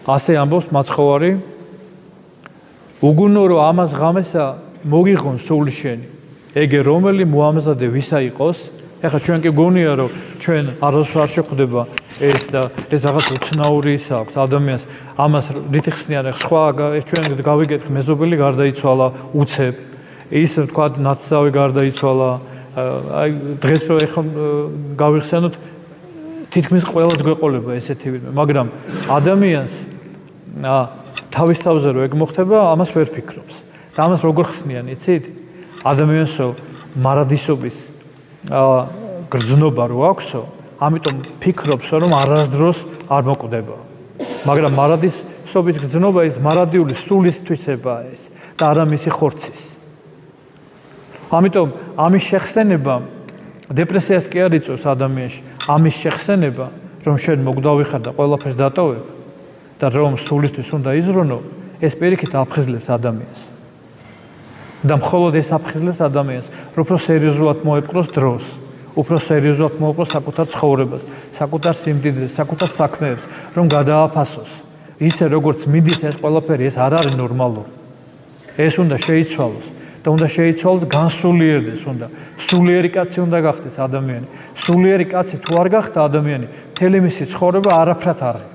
ასე ამბობს მაცხოვარი უგუნო რომ ამას ღამესა მოგიღონ სული შენი ეგე რომელი მოამზადე ვისა იყოს ეხლა ჩვენ კი გონია რომ ჩვენ არასდროს არ შეხვდება ეს და ეს რაღაც უცნაური ის აქვს ადამიანს ამას რითი ხსნიან სხვა ჩვენ გავიგეთ მეზობელი გარდაიცვალა უცებ ის თქვა ნაცსავი გარდაიცვალა აი დღეს რო ეხლა გავიხსენოთ თითქმის ყველას გვეყოლება ესეთი ვინმე მაგრამ ადამიანს თავის თავზე რო ეგ მოხდება ამას ვერ ფიქრობს და ამას როგორ ხსნიან იცით ადამიანსო მარადისობის გრძნობა რო აქვსო ამიტომ ფიქრობსო რომ არასდროს არ მოკვდება მაგრამ მარადისობის გრძნობა ის მარადიული სულისთვისებაა ეს და არა მისი ხორცის ამიტომ ამის შეხსენება დეპრესიას კი არ იწვევს ადამიანში ამის შეხსენება რომ შენ მოგდავი ხარ და ყველაფერს დატოვებ და რომ სულისთვის უნდა იზრუნო ეს პირიქით აფხიზლებს ადამიანს და მხოლოდ ეს აფხიზლებს ადამიანს რომ უფრო სერიოზულად მოეპყროს დროს უფრო სერიოზულად მოეპყროს საკუთარ ცხოვრებას საკუთარ სიმდიდრეს საკუთარ საქმეებს რომ გადააფასოს ისე როგორც მიდის ეს ყველაფერი ეს არ არის ნორმალური ეს უნდა შეიცვალოს და უნდა შეიცვალოს განსულიერდეს უნდა სულიერი კაცი უნდა გახდეს ადამიანი სულიერი კაცი თუ არ გახდა ადამიანი მთელი მისი ცხოვრება არაფრად არის